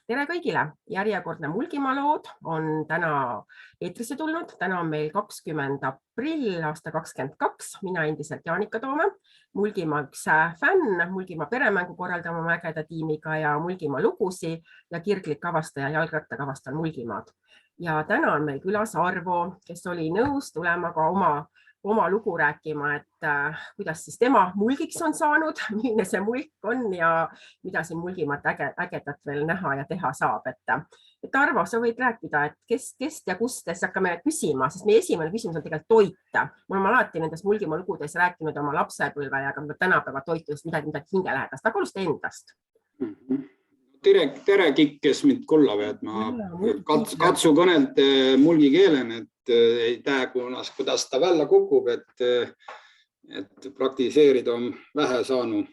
Tere kõigile! Järjekordne Mulgimaa lood on täna eetrisse tulnud. Täna on meil 20. aprill aasta 2022. Mina endiselt Jaanika Toome, Mulgimaa üks fänn, Mulgimaa peremängu korraldama oma ägeda tiimiga ja Mulgimaa lugusi ja kirglik avastaja jalgrattaga avastan Mulgimaad. Ja täna on meil külas Arvo, kes oli nõus tulema ka oma lugu rääkima, et kuidas siis tema mulgiks on saanud, milline see mulk on ja mida siin Mulgimaat ägedat veel näha ja teha saab. Et Arvo, sa võid rääkida, et kest ja kust hakkame küsima, sest meie esimene küsimus on tegelikult toita. Ma olen alati nendes Mulgimaa lugudes rääkinud oma lapsepõlve ja ka tänapäeva toitudest midagi hingelähedast, aga alusta endast. Tere kõik, kes mind kullavad. Ma katsu kõnelt mulgi keelen, et ei tea, kuidas ta välja kukub, et praktiseerida on vähe saanud.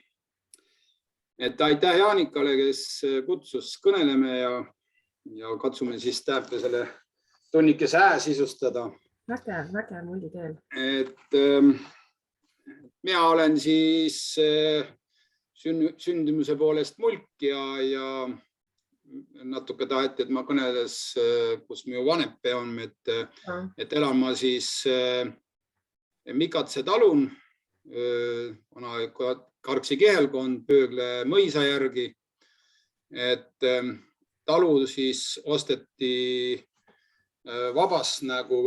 Et aitäh Jaanikale, kes kutsus kõneleme ja katsume siis täpne selle tunnikese sisustada. Väge mulgi keel. Mina olen siis sündimuse poolest mulk ja natuke taheti, et ma kõneles, kus minu vanepe on, et elan ma siis Mikatse talun, Karksi kihelkond Pöögle mõisa järgi. Et talu siis osteti vabast, nagu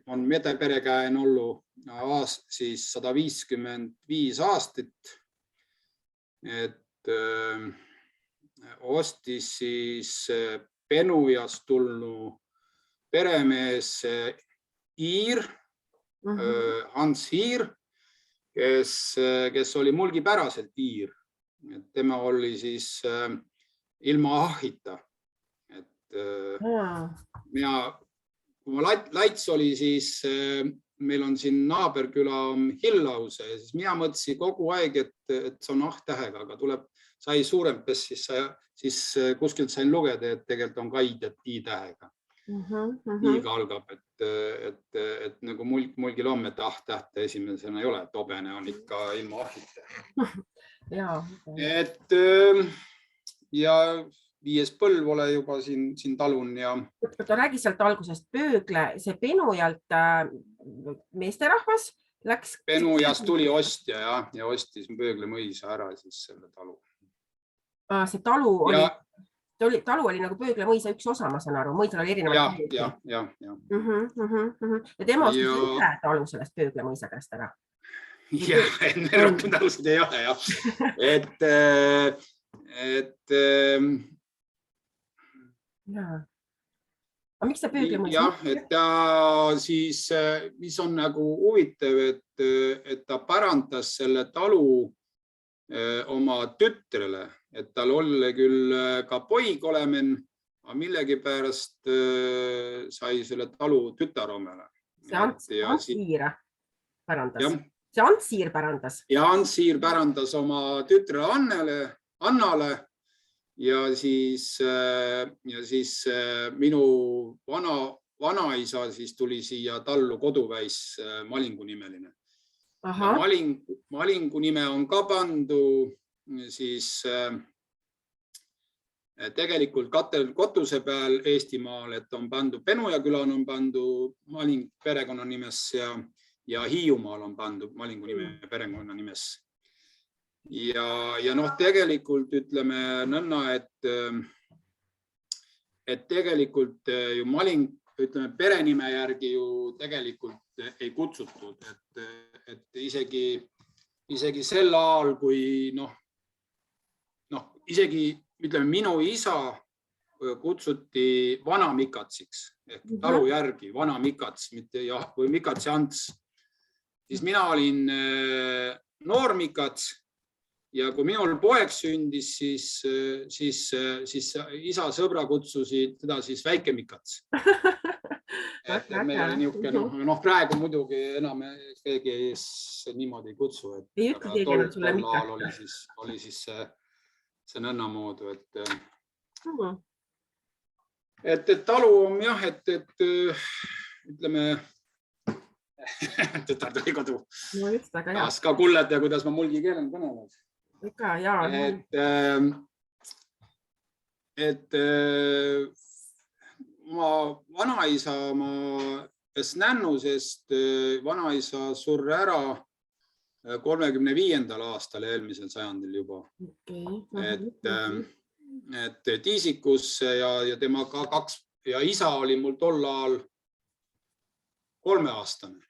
on mede perekäen ollut siis 155 aastat. Et ostis siis Penujast tulnud peremees Iir, Hans Iir, kes oli mulgipäraselt Iir. Tema oli siis ilma ahita. Kui ma Laits oli, siis meil on siin naaberküla Hillause ja siis mina mõtlesin kogu aeg, et see on tähega, aga sai suurempes, siis kuskilt sain lugeda, et tegelikult on ka i-tähega. Iiga algab, et nagu mulgil on, et tähte esimesena ei ole, et obene on ikka ilma ahita. Ja 5. põlv ole juba siin talun ja... Räägi sealt algusest Pöögle, see Penujalt meesterahvas läks... Penujast tuli ostja ja ostis Pöögle mõisa ära siis selle talu. See talu oli nagu Pöögle mõisa üks osa, ma saan aru, mõisal oli erinevad... Ja. Ja tema ostis ühe talu sellest Pöögle mõisa käest ära? Jah, meil rohkem talusid ei ole, jah. Aga miks see Pöögle mõisa? Jah, et ta siis, mis on nagu huvitav, et ta pärandas selle talu oma tütrele, et tal oli küll ka poig olemen, aga millegipärast sai selle talu tütaromele. See Antsiir pärandas? See Antsiir pärandas? Ja Antsiir pärandas oma tütrele Annale ja siis minu vanaisa siis tuli siia tallu koduväis Malingu nimeline. Malingu nime on ka pandu siis tegelikult kotuse peal Eestimaal, et on pandu Penuja külan on pandu Maling perekonna nimes ja Hiiumaal on pandu Malingu nime perekonna nimes. Ja tegelikult ütleme nõnna, et tegelikult ju Maling, ütleme perenime järgi ju tegelikult ei kutsutud, et isegi sel ajal, kui isegi ütleme minu isa kutsuti Vana Mikatsiks ehk talu järgi Vana Mikats või Mikatsi Ants, siis mina olin noor Mikats. Ja kui minul poeg sündis, siis isa sõbra kutsusid teda siis Väike Mikats. Meil oli niisugune, praegu muidugi enam keegi niimoodi ei kutsu. Ei ütle keegi enam sulle Mikats. Oli siis see nõnna moodu. Et talu on jah, et ütleme, tütar tuli kodu. Taas ka kulled ja kuidas ma mulgi keelen kõneles. Ikka, jaa. et ma vanaisa, nännu, sest vanaisa surre ära 35. aastal eelmisel sajandil juba. Et tiisikusse ja tema ka ja isa oli mul tol ajal 3-aastane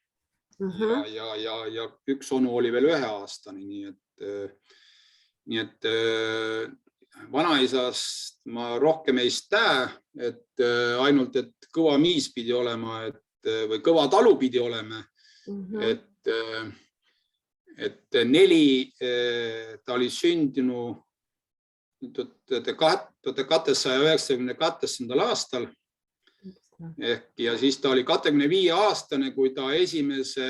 ja üks onu oli veel 1-aastane, nii et vanaisast ma rohkem ei tea, et ainult, et kõva miis pidi olema, või kõva talu pidi olema, et 4, ta oli sündinu 1292. aastal ja siis ta oli 25-aastane, kui ta esimese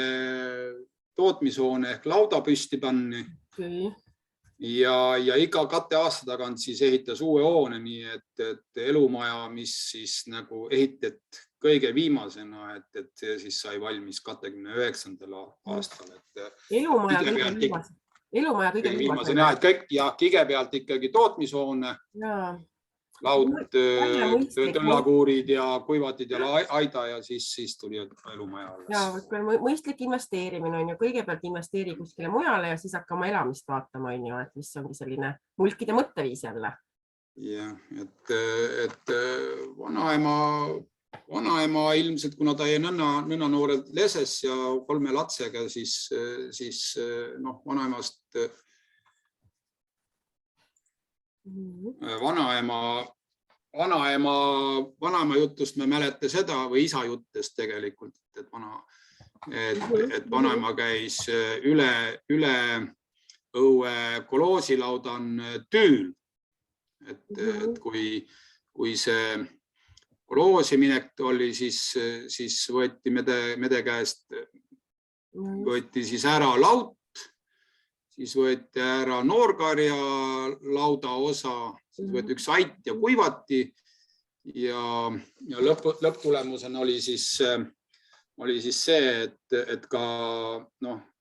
tootmishoone ehk lauda püsti panni ja iga 2 aasta tagant siis ehitas uue hoone, nii et elumaja, mis siis nagu ehitati kõige viimasena, et see siis sai valmis 29. aastal. Elumaja kõige viimasena ja kõigepealt ikkagi tootmishoone, laud, tõllakuurid ja kuivatid ja aida ja siis tuli elumaja. Mõistlik investeerimine on ju, kõigepealt investeeri kuskile mujale ja siis hakkama elamist vaatama, on ju, et mis ongi selline mulkide mõtteviis jälle. Jah, et vanaema ilmselt, kuna ta jäi nõnna noorelt leses ja 3 lapsega, siis vanaemast vanaema jutust me mäleta seda või isa jutust tegelikult, et vanaema käis üle õue koloosilaudon tüül, et kui see koloosiminek oli, siis võeti mede käest, võeti siis ära laut, siis võeti ära noorkarja lauda osa, siis võeti üks ait ja kuivati ja lõpptulemusena oli siis see, et ka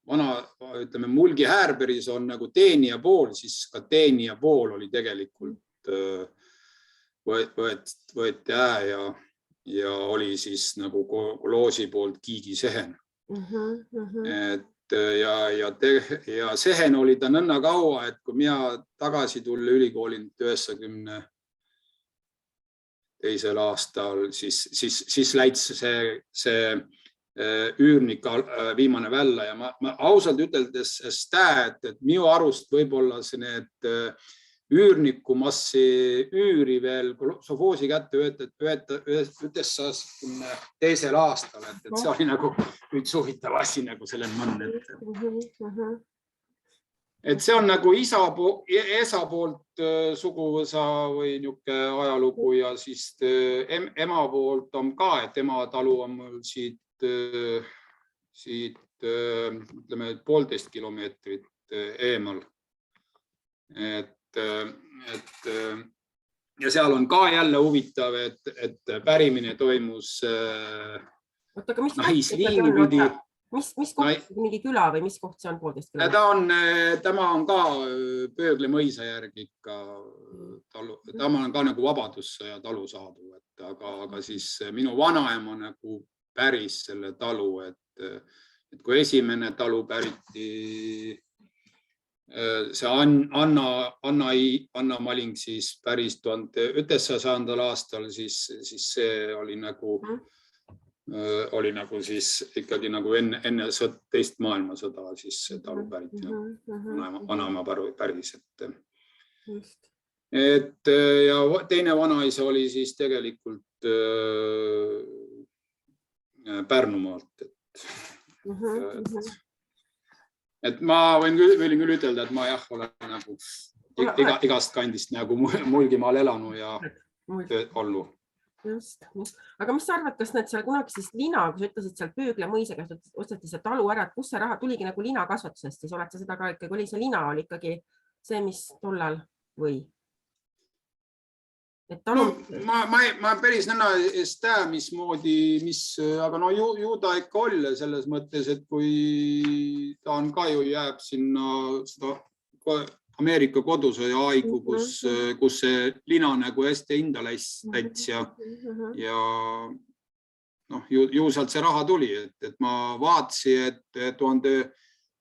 ütleme, mulgi häärberis on nagu teenija pool, siis ka teenija pool oli tegelikult võeti ja oli siis nagu koloosi poolt kiigisehen. Ja sehen oli ta nõnna kaua, et kui mina tagasi tulla ülikoolilt 92. aastal, siis läits see üürnik viimane välja ja ma ausalt üteldes et minu arust võib-olla need üürnikumassi üüri veel sovhoosi kätte 1992. aastal, et see oli nagu üks huvitav asi nagu sellel mõnel. Et see on nagu esa poolt suguvõsa või niisugune ajalugu ja siis ema poolt on ka, et ema talu on mul siit ütleme 1,5 kilomeetrit eemal. Ja seal on ka jälle huvitav, et pärimine toimus naisliini pidi. Mis koht, mingi küla või mis koht see on 1,5 kilomeetrit? Tema on ka Pöögle mõisa järgi ikka, ta on ka nagu Vabadussõja talu saadu, aga siis minu vanaema nagu päris selle talu, et kui esimene talu päriti see Anna Maling siis päris 1900. aastal, siis see oli nagu siis ikkagi nagu enne teist maailmasõda siis see talu päriti vanaema päris. Ja teine vanaisa oli siis tegelikult Pärnumaalt. Et ma võin küll ütelda, et ma olen nagu igast kandist nagu Mulgimaal elanud ja ollu. Just. Aga mis sa arvad, kas need seal kunagi siis lina, kui sa ütlesid seal Pöögle mõisa käest, osteti see talu ära, et kus see raha tuligi nagu lina kasvatusest, siis oled sa seda ka ikkagi, oli see lina oli ikkagi see, mis tollal või? Ma päris nõnna ei tea, mismoodi, aga ju ta ikka oli selles mõttes, et kui ta on ka ju jääb sinna, Ameerika kodusõja aigu, kus see lina nagu hästi hinda läts ja noh, ju sealt see raha tuli, et ma vaatasin,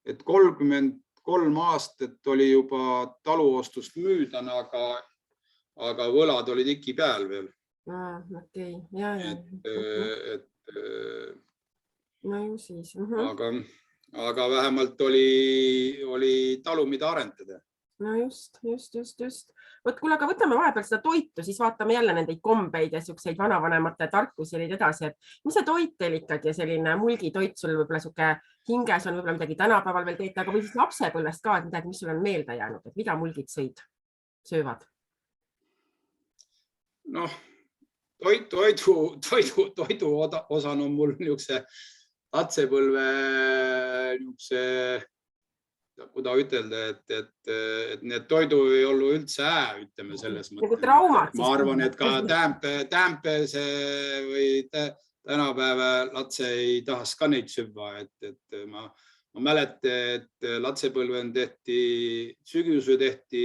et 33 aastat oli juba taluostust müüdana, aga võlad olid ikka peal veel. Okei, ja. No ju siis. Aga vähemalt oli talu, mida arendada. No just. Võt, kuule, aga võtame vahepeal seda toitu, siis vaatame jälle nendeid kombeid ja selliseid vanavanemate tarkusi ja edasi, et mis see toit teil ikkagi selline mulgitoit sul võib-olla suke hinges on, võib-olla midagi tänapäeval veel teete, aga või siis lapsepõlvest ka, et midagi, mis sul on meelde jäänud, et mida mulgid söövad? Noh, toidu osan on mul niisuguse latsepõlve niisuguse, kuidas ütelda, et need toidu ei olnud üldse ütleme selles mõttes. Ma arvan, et ka Tämpese või tänapäeva latse ei tahaks ka neid süva, et ma mäletan, et latsepõlven sügise tehti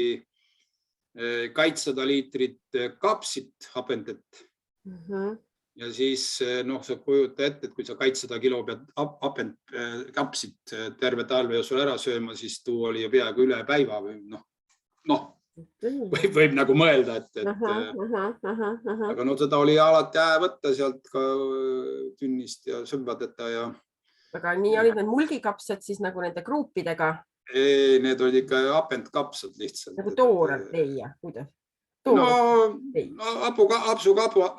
200 liitrit kapsit hapendet. Ja siis sa kujuta ette, et kui sa 200 kilo pead kapsit terve talve jooksul ära sööma, siis tuu oli peaaegu üle päeva või võib nagu mõelda, aga seda oli alati võtta sealt ka tünnist ja sõmbadeta. Aga nii olid need mulgikapsad siis nagu nende kruupidega? Ei, need olid ikka hapendkapsad lihtsalt. Nagu toorelt teie, kuidas?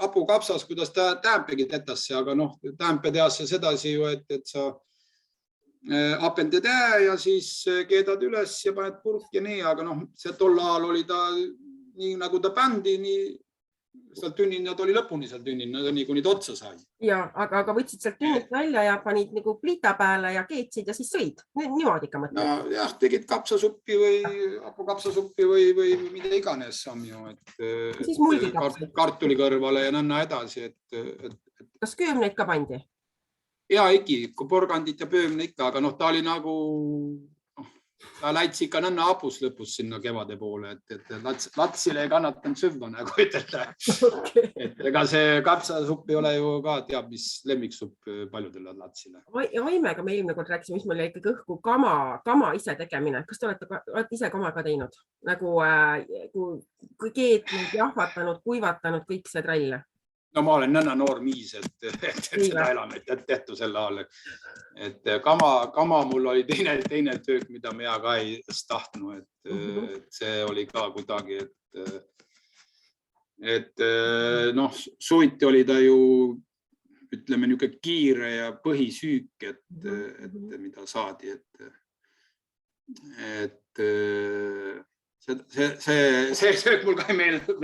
Apukapsas, kuidas ta Tämpegi tetasse, aga Tämpe teas sedasi ju, et sa apended ja siis keedad üles ja paned purki ja nii, aga see tol ajal oli ta nii nagu ta bändi, nii seal tünnina ta oli lõpuni seal tünnina, nii kuni ta otsa sai. Ja, aga võtsid sealt tünnist välja ja panid nagu pliita peale ja keetsid ja siis sõid. Niimoodi ikka mõtled? No jah, tegid kapsasuppi või apukapsasuppi või mida iganes samm ju, et kartuli kõrvale ja nõnna edasi. Kas köömneid ka pandi? Ja ikka, porgandit ja pöömne ikka, aga ta oli nagu, ta läits ikka nõnna apus lõpus sinna kevade poole, et latsile ei kannatanud süvva nagu ütelda. Ega see kapsasupp ei ole ju ka teab, mis lemmiksupp paljudele latsile. Aimega me eelmine kord rääkisime, mis meil oli ikkagi õhku kama ise tegemine. Kas te olete ise kama ka teinud? Nagu kui keetnud, jahvatanud, kuivatanud, kõik see trall? No ma olen nõnna noor miis, et seda elame tehtu selle all. Et kama mul oli teine töök, mida mina ka ei tahtnud, et see oli ka kuidagi, et suviti oli ta ju, ütleme, niisugune kiire ja põhisüük, et mida saadi, et see söök mul ka ei meeldinud.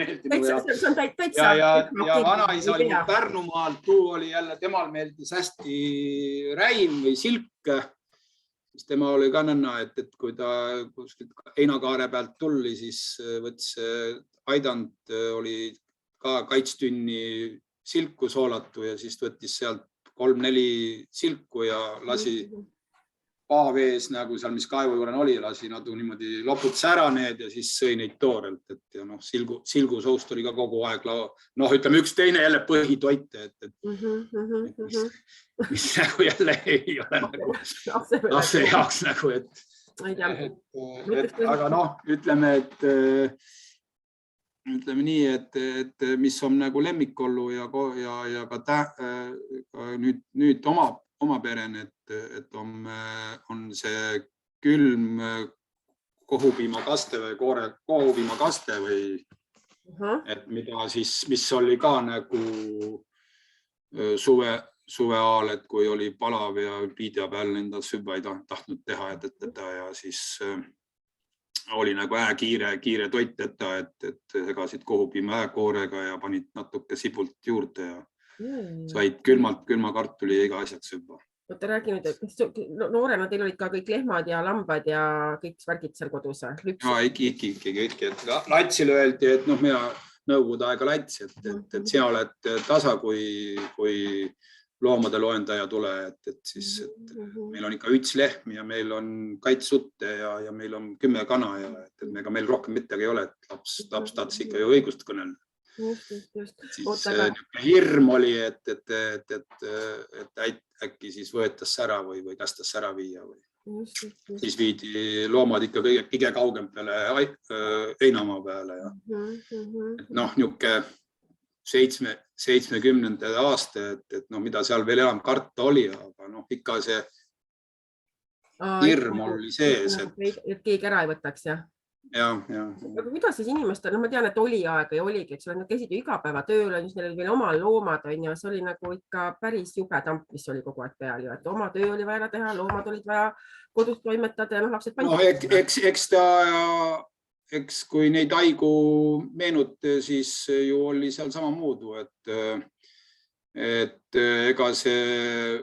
Ja vanaisa oli Pärnumaalt, tuu oli jälle, temal meeldis hästi räim või silk. Siis tema oli ka nõnna, et kui ta Einakaare pealt tuli, siis võts aidand oli ka kaitstünni silku soolatu ja siis võttis sealt 3-4 silku ja lasi paavees nagu seal, mis kaevu juures oli, lasi nadu niimoodi loputs ära need ja siis sõi neid toorelt, et silgusoust oli ka kogu aeg, ütleme üks teine jälle põhitoit, mis nagu jälle ei ole nagu lapse jaoks nagu, aga ütleme nii, et mis on nagu lemmikollu ja ka nüüd oma peren, et on see külm kohupiimakaste või kohupiimakaste või et mida siis, mis oli ka nagu suve ajal, et kui oli palav ja piidja peal enda süva ei tahtnud teha ja siis oli nagu kiire toit, et segasid kohupiima koorega ja panid natuke sibult juurde ja said külma kartuli ja iga asjad süva. Te räägi nüüd, et noorena teil olid ka kõik lehmad ja lambad ja kõik värgid seal kodus? Ja, ikkagi. Latsile öeldi, et mina nõukogude aega lats, et sina oled tasa, kui loomade loendaja tule, et siis meil on ikka üks lehm ja meil on kaitsutte ja meil on 10 kana ja et meil rohkem midagi ei ole, et laps tahtis ikka ju õigust kõnelda. Siis hirm oli, et äkki siis võetas ära või kästas ära viia või siis viidi loomad ikka kõige kaugem peale Heinamaa peale ja niuke 70. aasta, et mida seal veel enam karta oli, aga ikka see hirm oli sees. Et keegi ära ei võtaks, jah? Aga kuidas siis inimestel, ma tean, et oli aega ja oligi, eks nad käisid ju igapäevatööl, neil oli veel oma loomad, ja see oli nagu ikka päris jube tamp, mis oli kogu aeg peal, et oma töö oli vaja teha, loomad olid vaja kodus toimetada ja lapsed eks kui neid haigu meenuta, siis ju oli seal samamoodi, et ega see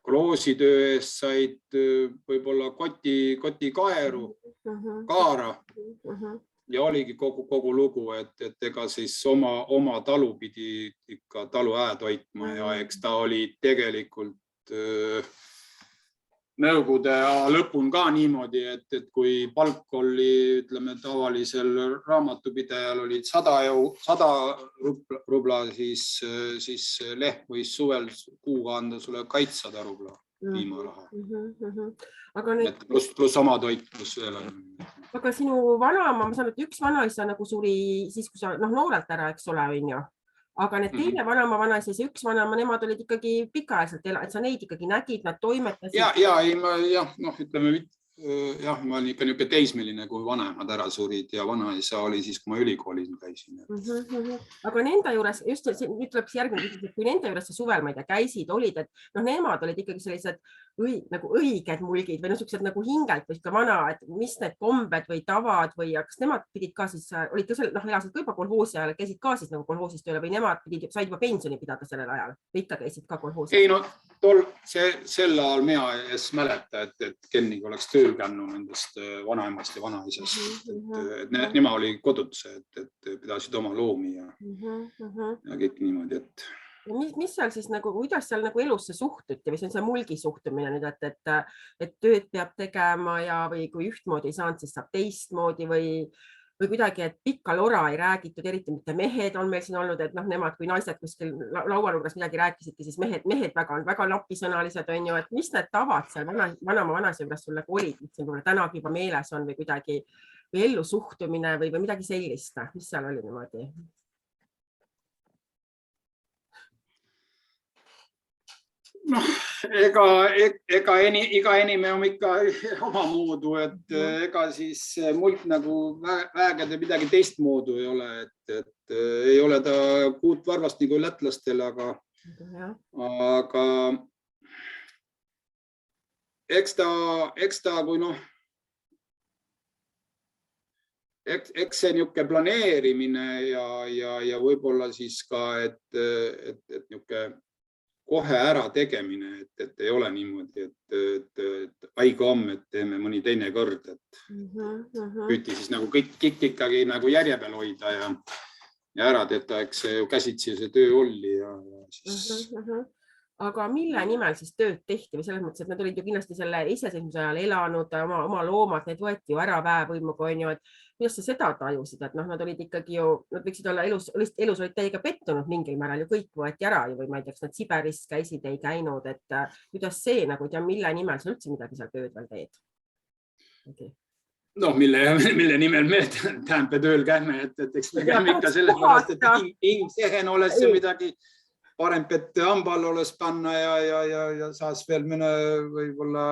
kroositöö eest said võib-olla koti kaara ja oligi kogu lugu, et ega siis oma talu pidi ikka talu toitma ja eks ta oli tegelikult nõukogude lõpun ka niimoodi, et kui palk oli, ütleme, tavalisel raamatupidajal oli 100 rubla, siis lehm võis suvel kuuga anda sulle 100 rubla viimaraha. Pluss oma toit, pluss veel on. Aga sinu vanaema, ma saan, et üks vanaisa nagu suri siis, kui sa noorelt ära, eks ole, on ju. Aga need teine vanaema, vanaisa ja üks vanaema, nemad olid ikkagi pikaajaliselt, et sa neid ikkagi nägid, nad toimetasid. Ütleme, ma olin ikka niisugune teismeline, kui vanemad ära surid ja vanaisa oli siis, kui ma ülikoolis käisin. Aga nende juures, just nüüd tuleb järgmine küsimus, kui nende juures sa suvel, ma ei tea, käisid, olid, et nemad olid ikkagi sellised nagu õiged mulgid või niisugused nagu hingelt või vana, et mis need kombed või tavad või kas nemad pidid ka siis, olid ka seal, elasid ka juba kolhoosi ajal, käisid ka siis nagu kolhoosis tööle või nemad said juba pensioni pidada sellel ajal või ikka käisid ka kolhoosi? Ei, sel ajal mina ei mäleta, et kenniga oleks tööl kännu nendest vanaemast ja vanaisast. Nema oli kodutse, et pidasid oma loomi ja kõik niimoodi, et mis seal siis nagu, kuidas seal nagu elusse suhtuti või see on see mulgi suhtumine nüüd, et tööd peab tegema ja või kui ühtmoodi ei saanud, siis saab teistmoodi või kuidagi, et pikka lora ei räägitud, eriti mitte mehed on meil siin olnud, et nemad kui naised kuskil lauanurgas midagi rääkisidki, siis mehed väga lapisõnalised on ju, et mis need tavad seal vanama vanaisa juures sul nagu olid, mis siin tänagi juba meeles on või kuidagi või ellu suhtumine või midagi sellist, mis seal oli niimoodi? Ega iga inimene on ikka oma moodu, et ega siis mult nagu vägede midagi teistmoodu ei ole, et ei ole ta puutvarvast nagu lätlastel, aga eks ta kui eks see niisugune planeerimine ja võib-olla siis ka, et niisugune kohe ära tegemine, et ei ole niimoodi, et haige homme, et teeme mõni teine kord, et püüti siis nagu kõik ikkagi nagu järje peal hoida ja ära teeta, eks see ju käsitsi see töö oli ja siis. Aga mille nimel siis tööd tehti või selles mõttes, et nad olid ju kindlasti selle iseseisvuse ajal elanud, oma loomad, need võeti ju ära väevõimuga, on ju, et kuidas sa seda tajusid, et nad olid ikkagi ju, nad võiksid olla elus olid täiega pettunud mingil määral ju kõik võeti ära ju või ma ei tea, kas nad Siberis käisid, ei käinud, et kuidas see nagu ja mille nimel sa üldse midagi seal tööd veel teed? Mille nimel me tähendab tööl käime, et eks me käime ikka sellepärast, et ingsehen oleks see midagi parem, et hambal oleks panna ja saas veel mõne võib-olla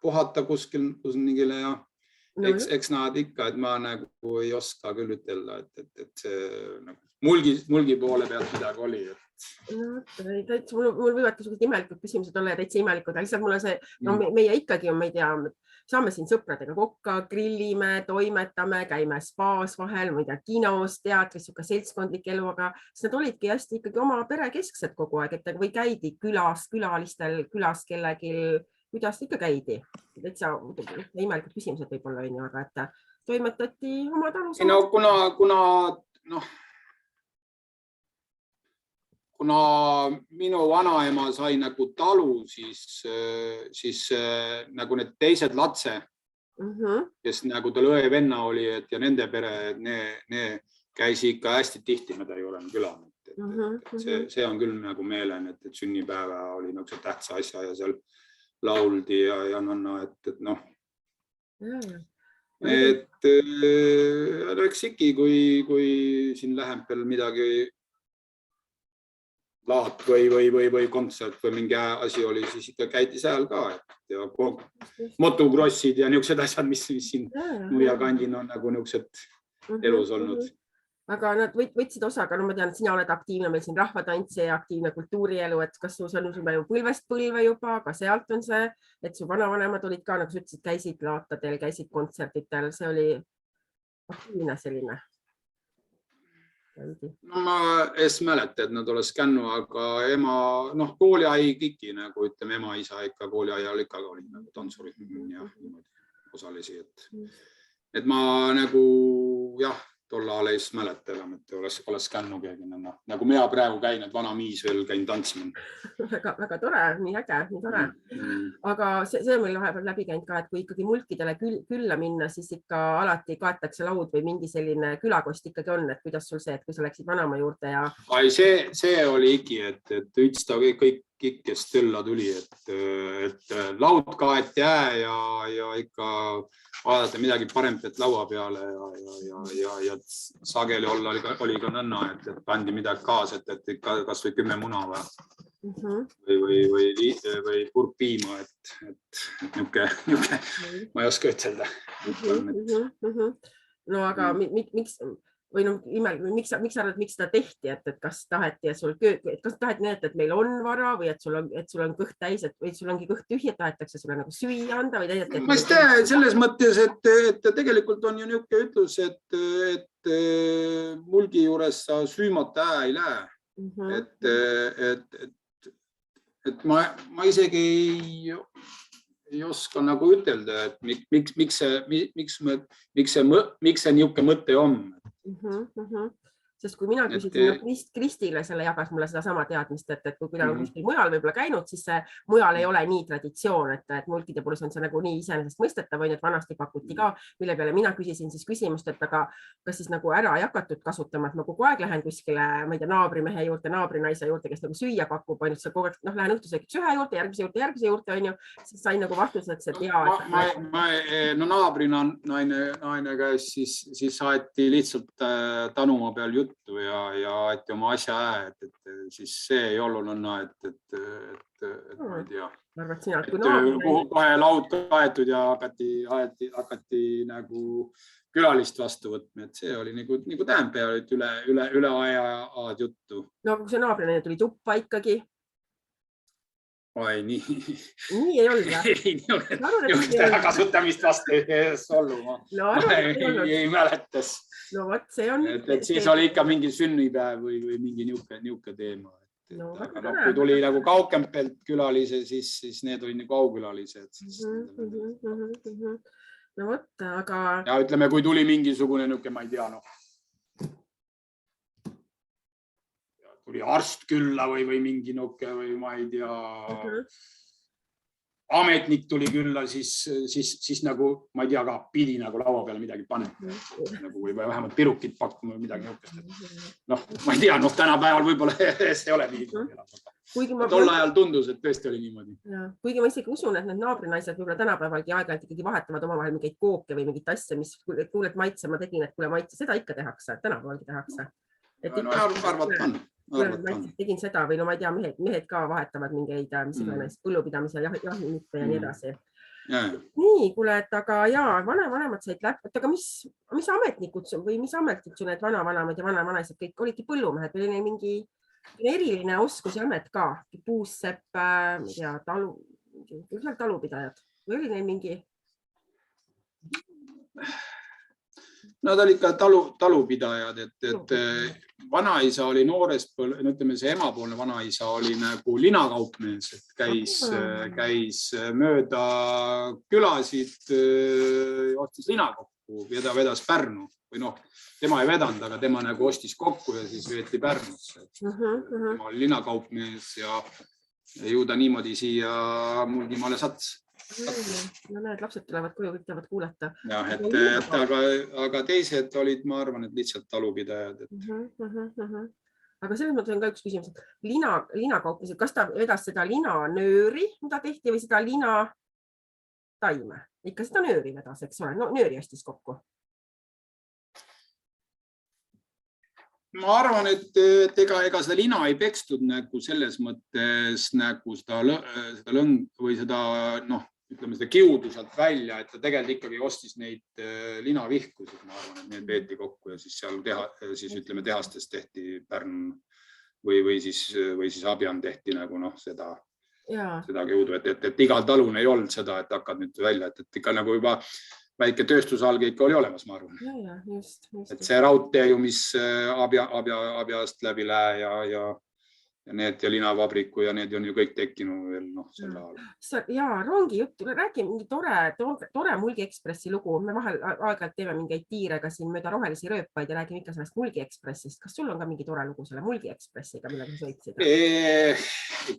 puhata kuskil mingile ja eks nad ikka, et ma nagu ei oska küll ütelda, et see mulgi poole pealt midagi oli. Mul võivad ka imelikud küsimused olla ja täitsa imelikud, aga lihtsalt mul on see, meie ikkagi on, ma ei tea, saame siin sõpradega kokka, grillime, toimetame, käime spaas vahel, ma ei tea, kinos, teatris, siuke seltskondlik elu, aga need olidki hästi ikkagi oma perekesksed kogu aeg, et või käidi külalistel, külas kellegi, kuidas ikka käidi? Täitsa imelikud küsimused võib-olla on ju, aga et toimetati oma talus. kuna minu vanaema sai nagu talu, siis nagu need teised latse, kes nagu tal õe-venna oli, ja nende pere, need käisi ikka hästi tihti, mida ei ole küla. See on küll nagu meelen, et sünnipäeva oli nagu see tähtsa asja ja seal lauldi ja nonna, et noh. Eks ikki, kui siin läheb veel midagi laat või kontsert või mingi asi oli, siis ikka käidi seal ka. Ja motokrossid ja niisugused asjad, mis siin Nuia kandin on nagu niisugused elus olnud. Aga nad võtsid osa, aga ma tean, et sina oled aktiivne, meil siin rahvatantsija ja aktiivne kultuurielu, et kas sul on ju põlvest põlve juba, aga sealt on see, et su vanavanemad olid ka, nagu sa ütlesid, käisid laatadel, käisid kontsertitel, see oli aktiivne selline. No ma ees mäleta, et nad oleks kännu, aga ema, kooliai kiki, nagu ütleme, ema isa ikka kooliaial ikka oli nagu tantsurid ja osalisi, et ma nagu jah, tolla ajal ei mäleta enam, et oleks kännu keegi. Nagu mina praegu käin, et vana miis veel käin tantsima. Väga tore, nii äge, nii tore. Aga see on meil vahepeal läbi käinud ka, et kui ikkagi mulkidele külla minna, siis ikka alati kaetakse laud või mingi selline külakost ikkagi on, et kuidas sul see, et kui sa läksid vanama juurde ja... See oli ikki, et ütsta kõik, kes tõlla tuli, et laud kaeti ja ikka vaadata midagi paremt, et laua peale ja sageli oli ka nõnna, et pandi midagi kaasa, et ikka kas või 10 muna või purkpiima, et niuke, ma ei oska ütelda. No aga miks sa arvad, miks seda tehti, et kas taheti ja kas taheti näidata, et meil on vara või et sul on kõht täis, või sul ongi kõht tühi, et tahetakse sulle nagu süüa anda või täidata? Ma ei tea, selles mõttes, et tegelikult on ju niuke ütlus, et mulgi juures sa süümata ei lähe. Et ma isegi ei oska nagu ütelda, et miks see niuke mõte on. Sest kui mina küsisin, Kristile selle jagas mulle seda sama teadmist, et kui ta on kuskil mujal võib-olla käinud, siis see mujal ei ole nii traditsioon, et mulkide puhul on see nagu nii iseenesest mõistetav, et vanasti pakuti ka, mille peale mina küsisin siis küsimust, et aga kas siis nagu ära ei hakatud kasutama, et ma kogu aeg lähen kuskile, ma ei tea, naabrimehe juurde, naabrinaise juurde, kes nagu süüa pakub, ainult see kogu aeg, lähen õhtusöögiks ühe juurde, järgmise juurde, on ju, siis sain nagu vastuseks, et jaa. No naabrina naine käis, siis saeti lihtsalt Tanumaa peal juttu ja aeti oma asja et siis see ei olnud nõnna, et ma ei tea. Kohe laud kaetud ja hakati nagu külalist vastu võtma, et see oli nagu tähenpea üle aja juttu. No kui see naabrinaine tuli tuppa ikkagi? Oi, nii. Nii ei olnud, jah? Ei, kasutamist vastu ollu. Ma ei mäletas. No võt, see on... Et siis oli ikka mingi sünnipäev või mingi niuke teema. Aga kui tuli nagu kaukempelt külalise, siis need olid nagu aukülalised. No võt, aga... Ja ütleme, kui tuli mingisugune niuke, ma ei tea, tuli arst külla või mingi nuke või ma ei tea, ametnik tuli külla, siis nagu, ma ei tea ka, pidi nagu laua peale midagi panema. Või vähemalt pirukit pakkuma või midagi niukest. Ma ei tea, tänapäeval võib-olla see ei ole nii. Tol ajal tundus, et tõesti oli niimoodi. Kuigi ma isegi usun, et need naabrinaised võib-olla tänapäevalgi aeg-ajalt ikkagi vahetavad omavahel mingeid kooke või mingit asja, mis kuuled maitse, ma tegin, et kuule maitse, seda ikka tehakse, tänapäevalgi tehakse. No arvat on. Tegin seda või no ma ei tea, mehed ka vahetavad mingeid põllupidamise jahimitte ja nii edasi. Nii, kuule, et aga jaa, vanavanemad said läbi, aga mis ametnikud või mis ametid sul need vanavanemad ja vanavanaised kõik olidki põllumehed, oli neil mingi eriline oskus ja amet ka, puussepp, talupidajad või oli neil mingi? Nad olid ikka talupidajad, et vanaisa oli noorest, ütleme see emapoolne vanaisa oli nagu linakaupmees, et käis mööda külasid, ostis linakokku, vedas Pärnu. või noh, tema ei vedanud, aga tema nagu ostis kokku ja siis veeti Pärnusse. Tema oli linakaupmees ja ju ta niimoodi siia Mulgimaale sats. No need lapsed tulevad koju, kõik tahavad kuulata. Jah, aga teised olid, ma arvan, et lihtsalt talupidajad. Aga selles mõttes on ka üks küsimus, et linakaupmees, kas ta vedas seda linanööri, mida tehti või seda linataime? Ikka seda nööri vedas, eks ole, no nööri ostis kokku. Ma arvan, et ega seda lina ei pekstud nagu selles mõttes nagu seda lõng või seda, noh, ütleme seda kiudu sealt välja, et ta tegelikult ikkagi ostis neid linavihkusid, ma arvan, et need veeti kokku ja siis seal siis ütleme tehastes tehti Pärn või siis Abjan tehti nagu noh, seda kiudu, et igal talun ei olnud seda, et hakkad nüüd välja, et ikka nagu juba väike tööstusalge ikka oli olemas, ma arvan. Just. Et see raudtee ju, mis Abjast läbi Lää ja need ja linavabriku ja need on ju kõik tekkinud veel selle ajal. Ja rongi juttu, räägi mingi tore Mulgi Ekspressi lugu. Me vahel aeg-ajalt teeme mingeid tiire ka siin mööda rohelisi rööpaid ja räägime ikka sellest Mulgi Ekspressist. Kas sul on ka mingi tore lugu selle Mulgi Ekspressiga, millega sa sõitsid?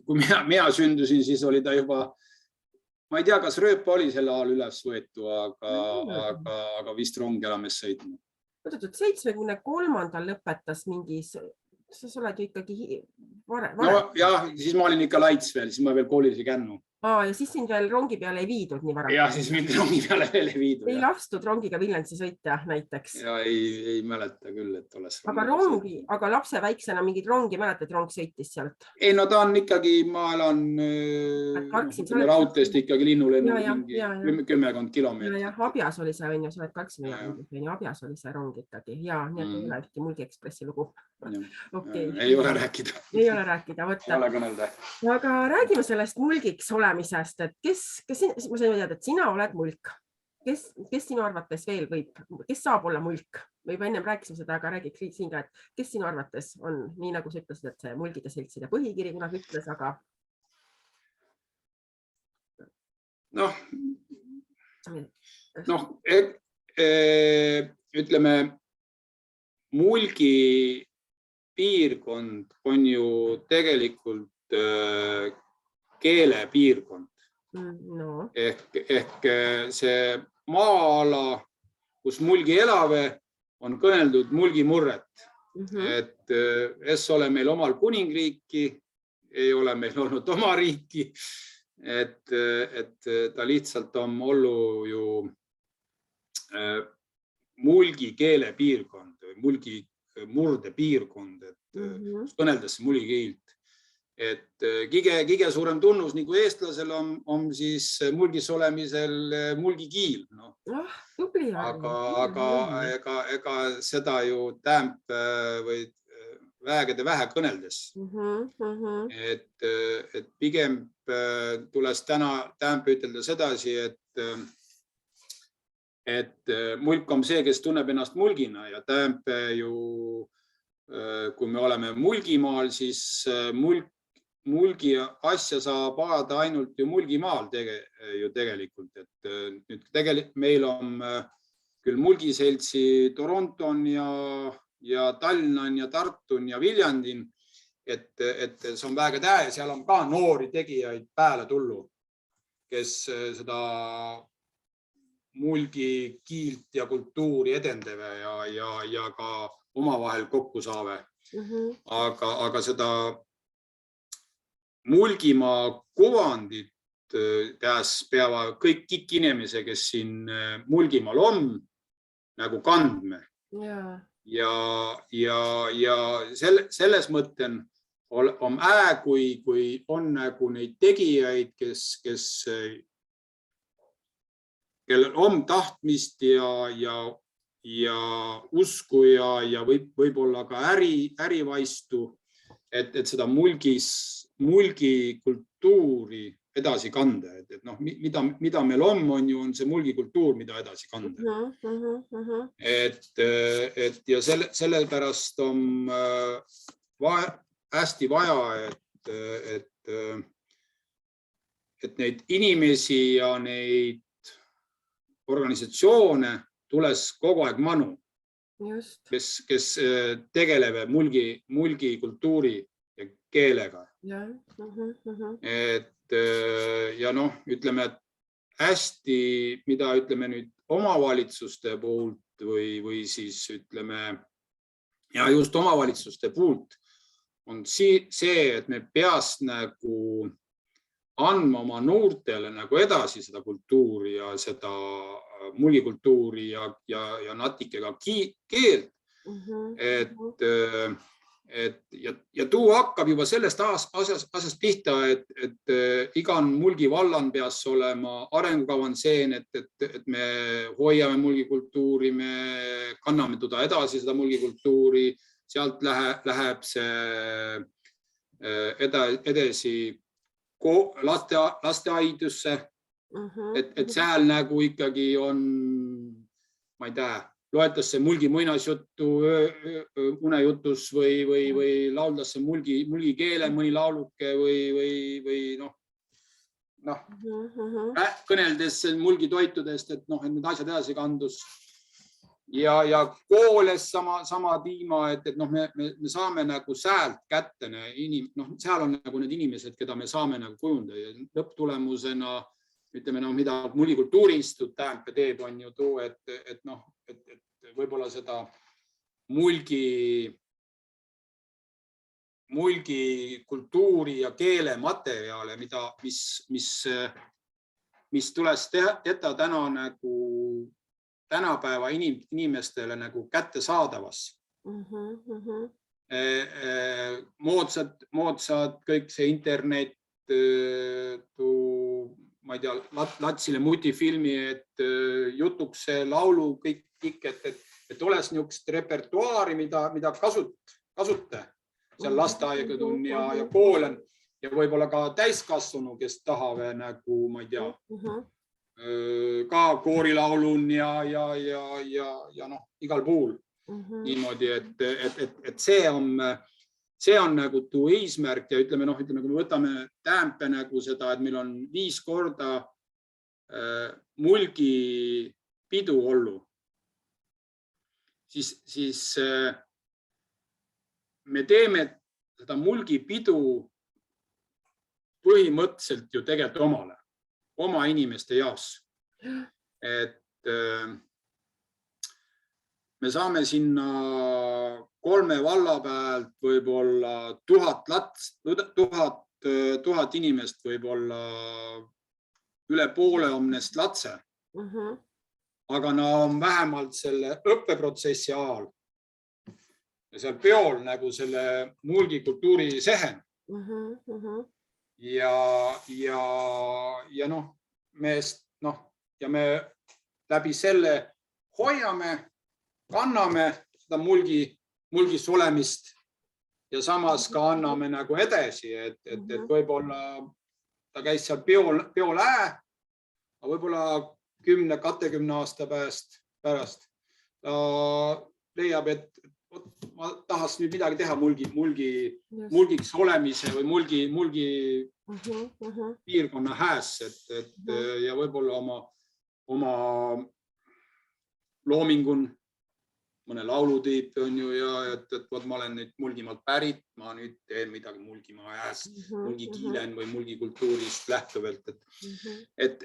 Kui mina sündusin, siis oli ta juba, ma ei tea, kas rööpa oli selle ajal üles võetu, aga vist rongi alames sõitnud. 73. lõpetas mingis, sa oled ju ikkagi varem. No jah, siis ma olin ikka laits veel, siis ma veel koolis ei kännu. Ja siis sind veel rongi peale ei viidud nii varem? Ja siis mind rongi peale veel ei viidud. Ei lastud rongiga Viljandsi sõita näiteks? Ja ei mäleta küll, et oleks. Aga lapse väiksena mingid rongi mäletad, rong sõitis sealt? Ei, no ta on ikkagi, ma elan raudteest ikkagi linnulennu 10 kilomeetrit. Ja Abjas oli see, on ju, sa oled 80. Abjas oli see rong ikkagi. Ja nii et ei ole ühtki Mulgi Ekspressi lugu. Ei ole rääkida. Ei ole rääkida, võtta. Ei ole kõnelda. Aga räägime sellest mulgiks olemisest, et ma sain teada, et sina oled mulk. Kes sinu arvates veel võib, kes saab olla mulk? Või ennem rääkisime seda, aga räägiks siin ka, et kes sinu arvates on, nii nagu sa ütlesid, et see mulgide seltside põhikiri kunagi ütles, aga... Ütleme, Mulgi piirkond on ju tegelikult keelepiirkond. Ehk see maa-ala, kus Mulgi elave, on kõneldud Mulgi murret. Et es ole meil omal kuningriiki, ei ole meil olnud oma riiki, et ta lihtsalt on olnud ju Mulgi keelepiirkond või Mulgi murdepiirkond, et kõneldes mulgi keelt. Et kõige suurem tunnus nagu eestlasel on siis mulgis olemisel mulgi kiil. Aga ega seda ju Täämp või väegede vähe kõneldes. Et pigem tules täna Täämp ütelda sedasi, et mulk on see, kes tunneb ennast mulgina ja Täämp ju, kui me oleme Mulgimaal, siis mulgi asja saab ajada ainult ju Mulgimaal tegelikult. Et nüüd tegelikult meil on küll mulgiseltsi Toronton ja Tallinnan ja Tartun ja Viljandin, et see on väga tähe ja seal on ka noori tegijaid pääle tullu, kes seda mulgi kiilt ja kultuuri edendave ja ka omavahel kokku saave. Aga seda Mulgimaa kuvandit peavad kõik inimese, kes siin Mulgimaal on, nagu kandme. Ja selles mõtten on kui on nagu neid tegijaid, kellel on tahtmist ja usku ja võib-olla ka ärivaistu, et seda mulgi kultuuri edasi kanda. Et mida meil on see mulgi kultuur, mida edasi kanda. Ja sellepärast on hästi vaja, et neid inimesi ja neid organisatsioone tules kogu aeg manu. Just. kes tegelevad mulgikultuuri ja keelega. Ja. Et ja noh, ütleme, et hästi, mida ütleme nüüd omavalitsuste poolt või siis ütleme ja just omavalitsuste poolt on see, et me peaks nagu andma oma noortele nagu edasi seda kultuuri ja seda mulgikultuuri ja natuke ka keelt. Ja tuu hakkab juba sellest asjast pihta, et igal mulgivallal peaks olema arengukavan see, et me hoiame mulgikultuuri, me kanname teda edasi seda mulgikultuuri, sealt läheb see edasi lasteaidusse, et seal nagu ikkagi on, ma ei tea, loetakse mulgi muinasjuttu unejutus või lauldakse mulgikeele mõni lauluke või kõneldes mulgitoitudest, et need asjad edasi kandus. Ja kooles sama tiima, et me saame nagu säält kätte, seal on nagu need inimesed, keda me saame nagu kujundada ja lõpptulemusena, ütleme, mida mulgikultuuri instituut Täämpe teeb, on ju too, et võib-olla seda mulgikultuuri ja keelematerjale, mis tuleks teha täna nagu tänapäeva inimestele nagu kättesaadavas. Moodsad kõik see internet, ma ei tea, Latsile multifilmi, et jutuks see laulu kõik, et oleks niisugust repertuaari, mida kasuta seal lasteaedun ja koolen ja võib-olla ka täiskasvanu, kes tahavad nagu, ma ei tea, ka koorilaulun ja igal puhul niimoodi, et see on nagu tuu eesmärk ja ütleme, kui me võtame Täämpe nagu seda, et meil on 5 korda mulgipidu ollu, siis me teeme seda mulgipidu põhimõtteliselt ju tegelikult oma inimeste jaoks. Et me saame sinna 3 valla pealt võib-olla 1000 inimest, võib-olla üle poole on neist lapse. Aga on vähemalt selle õppeprotsessi ajal ja seal peol nagu selle mulgikultuuri sehen. Ja me läbi selle hoiame, kanname seda mulgis olemist ja samas ka anname nagu edasi, et võib-olla ta käis seal peol aga võib-olla 10-20 aasta pärast ta leiab, et ma tahaks nüüd midagi teha mulgiks olemise või mulgi piirkonna hääs, ja võib-olla oma loomingun mõne laulutüüp on ju ja et ma olen nüüd Mulgimaalt pärit, ma nüüd teen midagi Mulgimaa hääs, mulgikiilen või mulgikultuurist lähtuvalt, et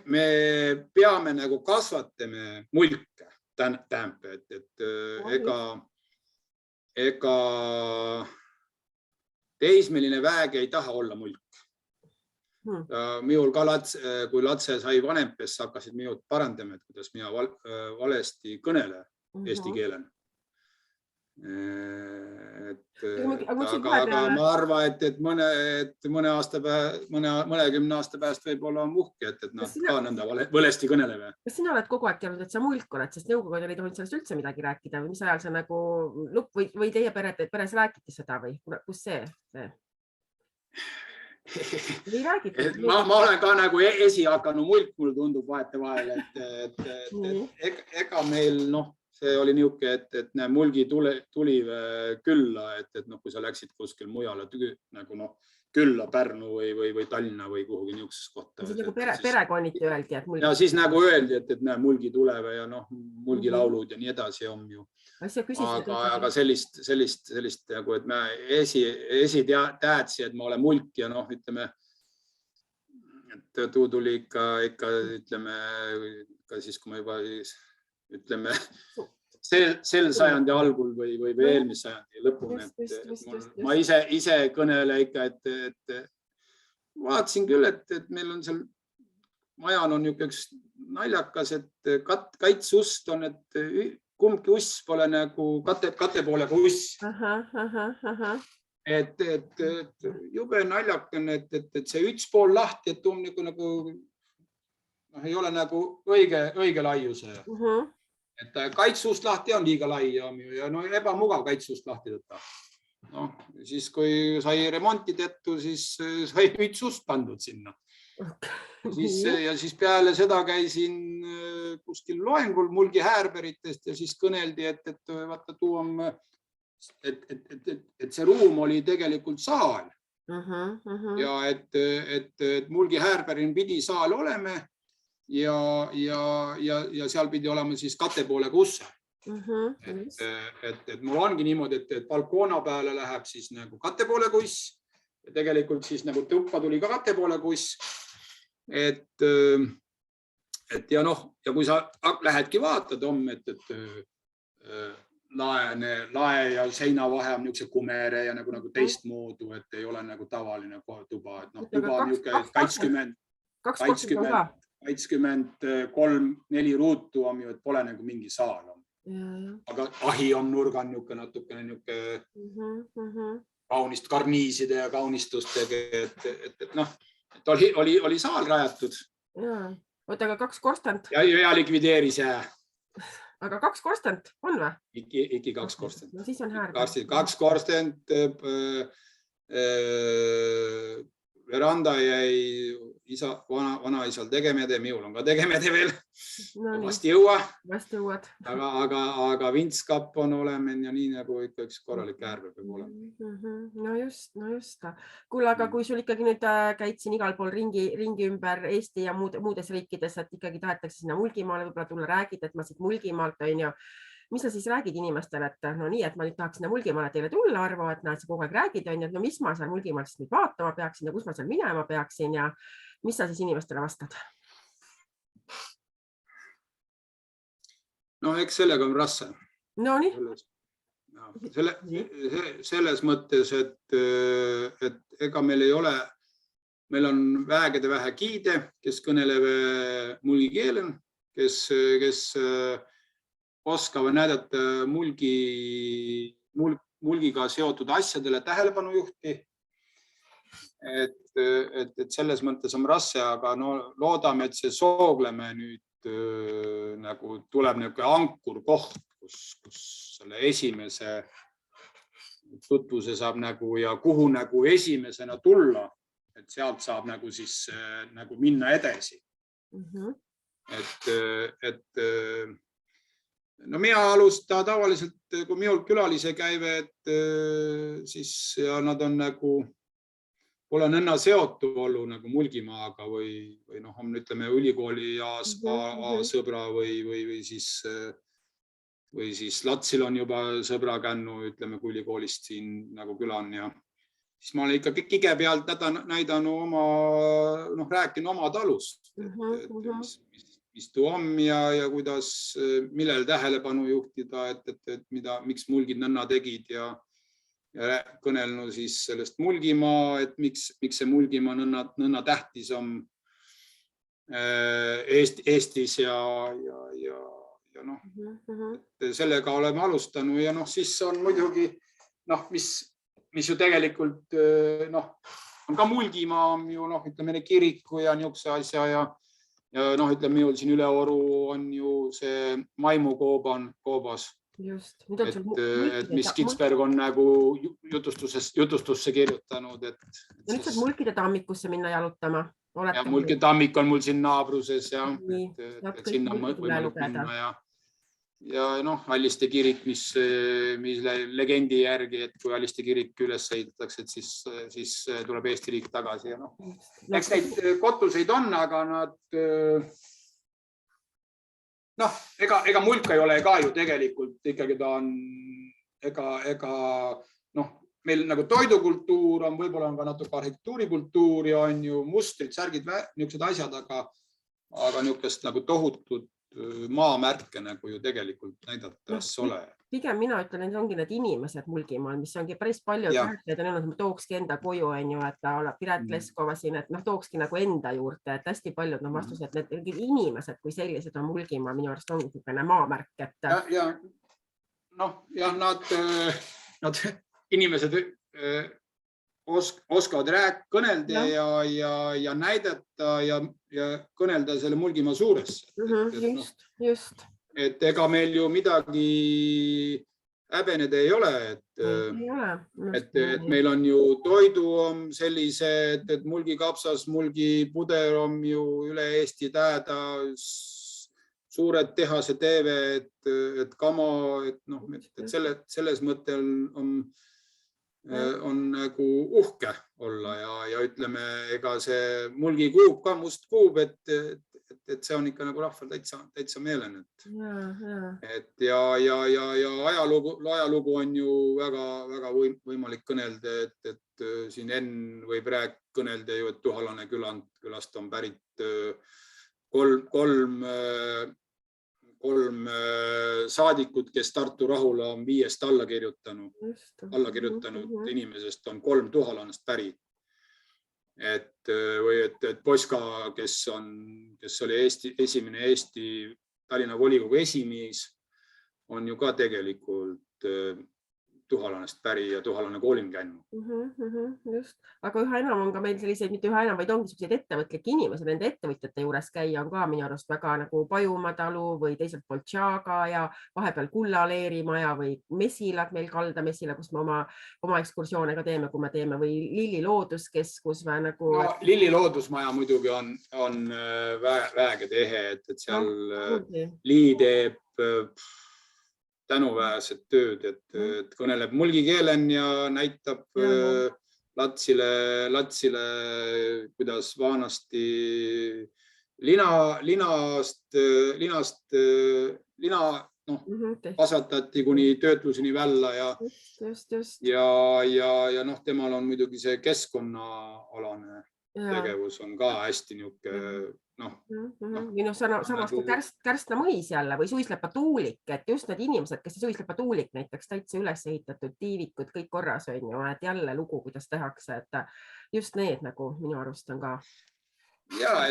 me peame nagu kasvatame mulke Täämpe, et ega teismeline väeg ei taha olla mulk. Minul ka kui latse sai vanempes, hakkasid minut parandama, et kuidas mina valesti kõnele eesti keelen. Aga ma arvan, et mõnekümne aasta pääst võib-olla on muhke, et nad ka nõnda valesti kõneleme. Kas sina oled kogu aeg teadnud, et sa mulk oled, sest nõukogud ei tohinud sellest üldse midagi rääkida või mis ajal sa nagu või teie peres räägiti seda või kus see? Ma olen ka nagu esihakanud mulk, mulle tundub vahetevahel, et ega meil see oli niuke, et näe, Mulgi tuli külla, et noh, kui sa läksid kuskil mujale nagu külla Pärnu või Tallinna või kuhugi niisugusesse kohta. Siis nagu perekonniti öeldi, et ja siis nagu öeldi, et näe, Mulgi tuleb ja noh, Mulgi laulud ja nii edasi on ju. Aga sellist nagu, et me esiteadsi, et ma olen mulk ja noh, ütleme, et tuu tuli ikka ütleme, ka siis, kui ma juba ütleme, sel sajandi algul või eelmise sajandi lõpuni. Ma ise kõnele ikka, et vaatasin küll, et meil on seal majan on üks naljakas, et kaitsust on, et kumbki uss pole nagu kate poolega uss. Et jube naljakan, et see üks pool lahti, et nagu ei ole nagu õige laiuse. Et kaitsust lahti on liiga lai ja ebamugav kaitsust lahti võtta. No, siis kui sai remonti tehtud, siis sai ütsust pandud sinna. Ja siis peale seda käisin kuskil loengul Mulgi Häärberitest ja siis kõneldi, et vaata, tuu on, et see ruum oli tegelikult saal. Ja et Mulgi Häärberin pidi saal olema ja seal pidi olema siis kate poolega usse. Et mul ongi niimoodi, et balkoona peale läheb siis nagu kate poolega uss ja tegelikult siis nagu tuppa tuli ka kate poolega uss. Et ja noh, ja kui sa lähedki vaatad homme, et lae ja seina vahe on niisuguse kumere ja nagu teistmoodu, et ei ole nagu tavaline tuba, et noh, tuba on niisugune 23-4 ruutu on ju, et pole nagu mingi saal. Aga ahi on nurga natukene kaunist karniiside ja kaunistustega, et noh, et oli saal rajatud. Oota, aga 2 korstent? Ja likvideeris jää. Aga 2 korstent on või? Iki 2 korstent. No siis on Häärber. 2 korstent, veranda jäi vanaisal tegemede, minul on ka tegemede veel. Vasti jõuad. Aga vintskapp on olemen ja nii nagu ikka üks korralik Häärber peab olema. No just. Kuule, aga kui sul ikkagi nüüd käid siin igal pool ringi ümber Eesti ja muudes riikides, et ikkagi tahetakse sinna Mulgimaale võib-olla tulla, räägid, et ma siit Mulgimaalt on ju. Mis sa siis räägid inimestele, et no nii, et ma nüüd tahaks sinna Mulgimaale teile tulla, Arvo, et näed, sa kogu aeg räägid, on ju, et no mis ma seal Mulgimaal siis nüüd vaatama peaksin ja kus ma seal minema peaksin ja mis sa siis inimestele vastad? No eks sellega on rasse. No nii. Selles mõttes, et ega meil ei ole, meil on vähegede vähe giide, kes kõneleb mulgi keelen, kes oskavad näidata mulgiga seotud asjadele tähelepanu juhti. Et selles mõttes on rasse, aga no loodame, et see Soogleme nüüd nagu tuleb ankur koht, kus selle esimese tutvuse saab nagu ja kuhu nagu esimesena tulla, et sealt saab nagu siis nagu minna edasi. Et no mina alustan tavaliselt, kui minul külalise käive, et siis ja nad on nagu, olen enne seotu olnud nagu Mulgimaaga või noh, ütleme ülikooli sõbra või siis Latsil on juba sõbra kännu, ütleme kui ülikoolist siin nagu külan ja siis ma olen ikka kige pealt näidanud oma, noh rääkinud oma talust, mis tuu on ja kuidas, millel tähelepanu juhtida, et miks mulgid nõnna tegid ja kõnelnud siis sellest Mulgimaa, et miks see Mulgimaa nõnna tähtis on Eestis ja noh, sellega oleme alustanud ja noh, siis on muidugi noh, mis ju tegelikult noh, on ka Mulgimaa ju noh, ütleme kiriku ja niisuguse asja ja noh, ütleme minul siin Üleoru on ju see maimukoobas. Just. Et mis Kidsberg on nagu jutustusse kirjutanud. Nüüd saad Mulkide tammikusse minna jalutama. Ja Mulkide tammik on mul siin naabruses ja sinna on võimalik minna ja noh, Alliste kirik, mille legendi järgi, et kui Alliste kirik üles ehitatakse, et siis tuleb Eesti riik tagasi ja noh, eks neid kotuseid on, aga nad noh, ega mulka ei ole ka ju tegelikult ikkagi ta on ega noh, meil nagu toidukultuur on, võib-olla on ka natuke arhitektuurikultuuri, on ju mustrid, särgid, niisugused asjad, aga niisugust nagu tohutut maamärke nagu ju tegelikult näidatas ole. Pigem mina ütlen, et ongi need inimesed Mulgimaal, mis ongi päris palju rääkida, et ma tookski enda koju, on ju, et ta oleb Piret Leskova siin, et noh, tookski nagu enda juurde, et hästi paljud on vastused, et need inimesed kui sellised on Mulgimaal, minu arust ongi niisugune maamärk, et ja noh, jah, nad inimesed oskavad kõnelda ja näidata ja kõnelda selle Mulgimaa suuresse. Just. Et ega meil ju midagi häbeneda ei ole, et meil on ju toidu on sellised, et Mulgi kapsas, Mulgi puder on ju üle Eesti täheda, suured tehase TV, et kama, et noh, et selles mõttel on nagu uhke olla ja ütleme, ega see Mulgi kuub ka must kuub, et see on ikka nagu rahval täitsa meelen, et ja ajalugu on ju väga võimalik kõnelda, et siin Enn võib kõnelda ju, et Tuhalane külast on pärit kolm saadikut, kes Tartu rahule on 5 alla kirjutanud inimesest on 3 tuhalanest pärit. Või et Poska, kes oli esimene Eesti Tallinna volikogu esimees, on ju ka tegelikult Tuhalanest päri ja Tuhalane koolim käinud. Just, aga üha enam on ka meil selliseid, mitte üha enam, vaid ongi selliseid ettevõtlikke inimesed, nende ettevõtjate juures käia on ka minu arust väga nagu Pajumaa talu või teiselt poolt Tšaaga ja vahepeal Kulla leerimaja või Mesilad, meil Kalda Mesila, kus me oma ekskursioone ka teeme, kui me teeme, või Lilli looduskeskus või nagu... No, Lilli loodusmaja muidugi on väege tehe, et seal Lii teeb tänuväärset tööd, et kõneleb mulgi keelen ja näitab latsile, kuidas vanasti lina kasvatati kuni töötluseni välja ja noh, temal on muidugi see keskkonnaalane tegevus on ka hästi niisugune samas kui Kärstna mõis jälle või Suislepa tuulik, et just need inimesed, kes Suislepa tuulik näiteks täitsa üles ehitatud, tiivikud, kõik korras on ju, et jälle lugu, kuidas tehakse, et just need nagu minu arust on ka. Ja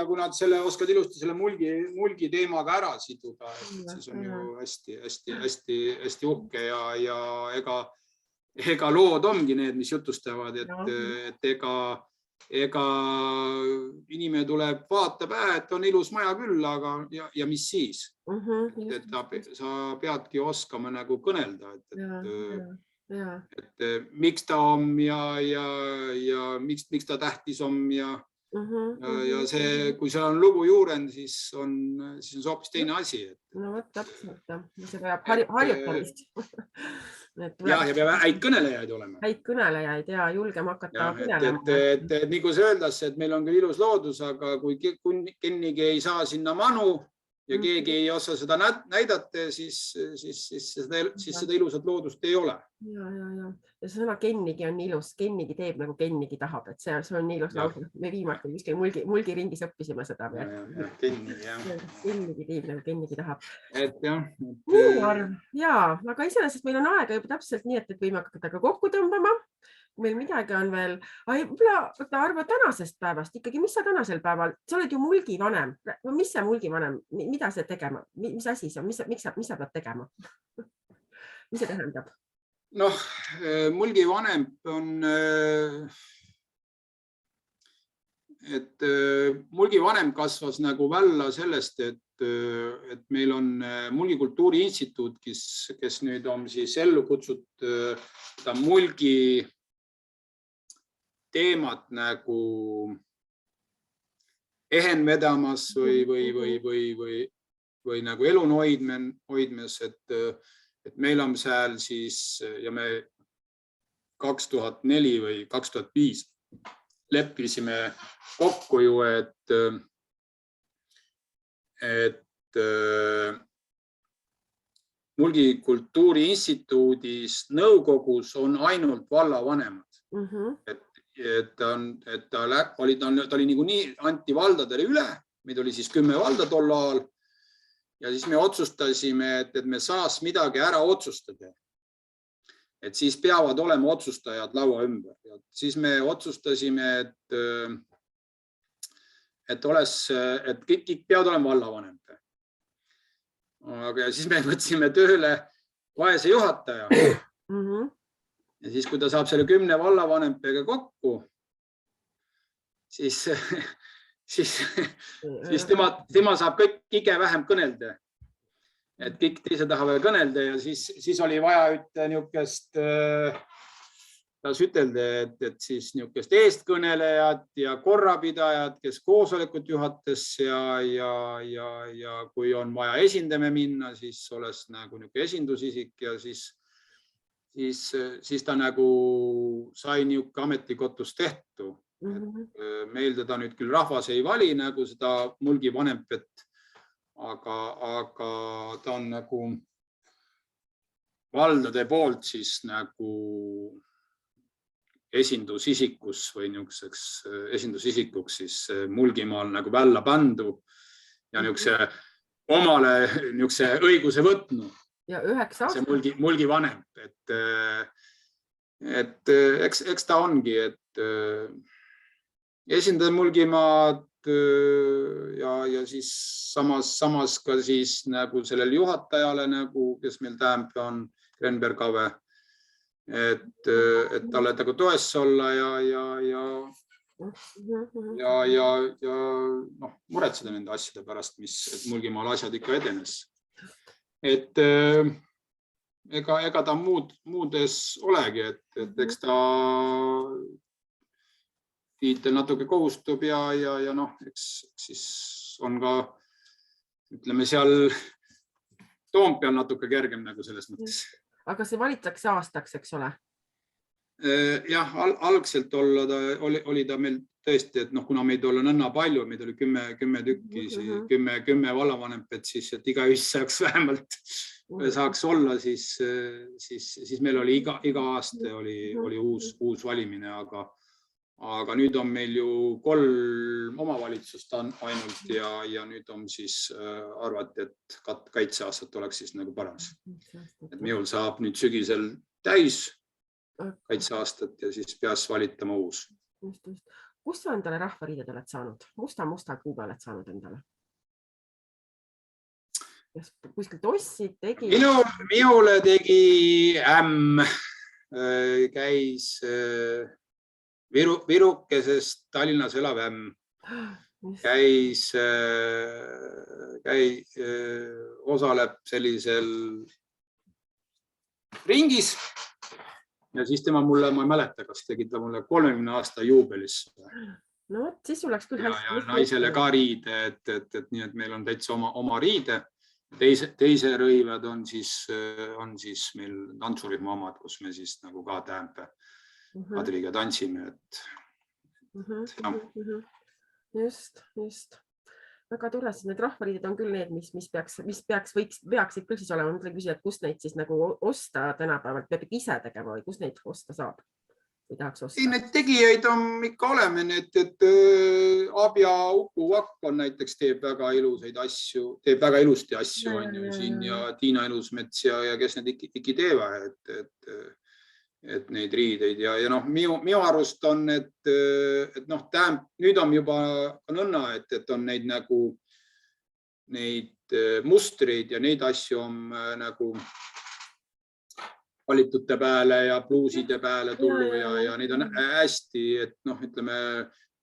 kui nad oskavad ilusti selle mulgi teemaga ära siduda, siis on ju hästi uhke ja ega lood ongi need, mis jutustavad, et ega inimene tuleb, vaatab, et on ilus maja küll, aga ja mis siis? Sa peadki oskama nagu kõnelda, et miks ta on ja miks ta tähtis on ja see, kui seal on lugu juuren, siis on hoopis teine asi. No täpselt, see peab harjutamist. Ja peab häid kõnelejaid olema. Häid kõnelejaid ja julgem hakata kõnelema. Nii kui see öeldakse, et meil on küll ilus loodus, aga kui kennigi ei saa sinna manu ja keegi ei osa seda näidata, siis seda ilusat loodust ei ole. Ja see sõna kennigi on ilus, kennigi teeb nagu kennigi tahab, et see on nii ilus laud. Me viimati kuskil mulgi ringis õppisime seda. Kennigi teeb nagu kennigi tahab. Aga iseenesest meil on aega juba täpselt nii, et võime hakata ka kokku tõmbama. Meil midagi on veel. Arvo tänasest päevast ikkagi, mis sa tänasel päeval, sa oled ju mulgi vanem. Mis see mulgi vanem, mida see tegema, mis asi see on, mis sa pead tegema? Mis see tähendab? Noh, mulgi vanem on, et mulgi vanem kasvas nagu välja sellest, et meil on Mulgi Kultuuriinstituut, kes nüüd on siis ellu kutsutud mulgi teemat nagu ehen vedamas või või nagu eluna hoidmes, et meil on seal siis ja me 2004 või 2005 leppisime kokku ju, et Mulgi Kultuuriinstituudis nõukogus on ainult vallavanemad. Ta oli niikuinii anti valdadele üle, meid oli siis 10 valda tol ajal ja siis me otsustasime, et me saaks midagi ära otsustada. Et siis peavad olema otsustajad laua ümber. Ja siis me otsustasime, et kõik peavad olema vallavanemad. Aga siis me võtsime tööle vaese juhataja. Ja siis, kui ta saab selle 10 vallavanempaga kokku, siis tema saab kõige vähem kõnelda. Et kõik teised tahavad kõnelda ja siis oli vaja niisugust, taas ütelda, et siis niisugust eestkõnelejat ja korrapidajat, kes koosolekut juhatas ja kui on vaja esindama minna, siis oleks nagu niisugune esindusisik ja siis ta nagu sai niisugune ametikotus tehtu. Meil teda nüüd küll rahvas ei vali nagu seda Mulgi vanempet, aga ta on nagu valdade poolt siis nagu esindusisikus või niisuguseks esindusisikuks siis Mulgimaal nagu välja pandu ja niisuguse omale niisuguse õiguse võtnu. Ja 9 aastat. See Mulgi vanemp, et eks ta ongi, et esindada Mulgimaad ja siis samas ka siis nagu sellel juhatajale, nagu, kes meil tähendab on Grenberg Ave, et talle nagu toes olla ja muretseda nende asjade pärast, et Mulgimaal asjad ikka edenes. Et ega ta muudes olegi, et eks ta tiitel natuke kohustub ja eks siis on ka, ütleme seal Toompeal natuke kergem nagu selles mõttes. Aga see valitaks aastaks, eks ole? Jah, algselt oli ta meil tõesti, et kuna meid oli nõnna palju, meid oli 10 tükki, 10 vallavanempet, siis et igaüks saaks vähemalt saaks olla, siis meil oli iga aasta oli uus valimine, aga nüüd on meil ju 3 omavalitsust ainult ja nüüd on siis arvati, et kaitseaastat oleks siis nagu paras. Et minul saab nüüd sügisel täis kaitseaastat ja siis peas valitama uus. Kus sa endale rahvariided oled saanud? Musta kuu peal oled saanud endale? Kuskilt ossid, tegi? Minule tegi käis Virukesest Tallinnas elav käis, osaleb sellisel ringis ja siis tema mulle, ma ei mäleta, kas tegi ta mulle 30 aasta juubelis. No, siis oleks küll hästi. Ja naisele ka riide, et nii, et meil on täitsa oma riide. Teise rõivad on siis meil tantsurühma omad, kus me siis nagu ka tähendab Adriga tantsime, Just. Väga tore, siis need rahvariided on küll need, mis peaksid küll siis olema. Mõtlen küsida, et kust neid siis nagu osta tänapäevalt, peab ikka ise tegema või kust neid osta saab? Või tahaks osta? Need tegijaid on ikka oleme, et Abja Uku Vakk on näiteks teeb väga ilusaid asju, teeb väga ilusti asju on ju siin ja Tiina Ilusmets ja kes need ikka teevad, et neid riideid ja minu arust on, et nüüd on juba nõnna, et on neid nagu neid mustreid ja neid asju on nagu valitute peale ja bluuside peale tullu ja neid on hästi, et ütleme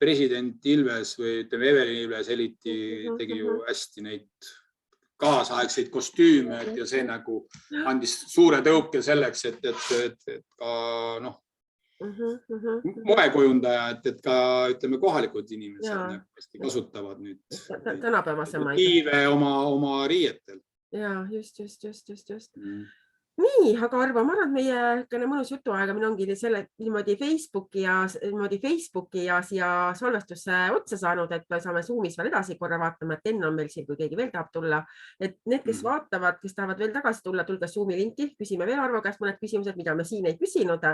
president Ilves või ütleme Evelin Ilves eliti tegi ju hästi neid kaasaegseid kostüüme ja see nagu andis suure tõuke selleks, et ka moekujundaja, et ka ütleme kohalikud inimesed Jaa. hästi kasutavad nüüd Tänapäevasemaid. motiive oma riietel. Ja just. Nii, aga Arvo, ma arvan, et meie mõnus jutuaegamine ongi selle niimoodi Facebooki ja siia salvestusse otsa saanud, et me saame Zoomis veel edasi korra vaatama, et enne on meil siin, kui keegi veel tahab tulla. Et need, kes vaatavad, kes tahavad veel tagasi tulla, tulge Zoomi linki, küsime veel Arvo käest mõned küsimused, mida me siin ei küsinud.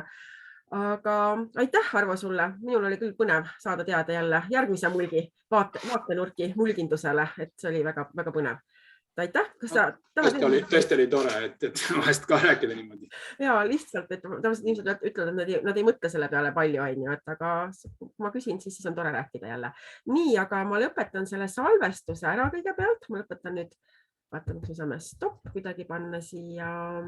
Aga aitäh, Arvo, sulle. Minul oli küll põnev saada teada jälle järgmise mulgi vaatenurki mulgindusele, et see oli väga, väga põnev. Aitäh, kas sa tõesti oli tore, et vahest ka rääkida niimoodi. Ja lihtsalt, et tavaliselt inimesed ütlevad, et nad ei mõtle selle peale palju, aga kui ma küsin, siis on tore rääkida jälle. Nii, aga ma lõpetan selle salvestuse ära kõigepealt. Ma lõpetan nüüd, vaatame, kui saame stopp kuidagi panna siia.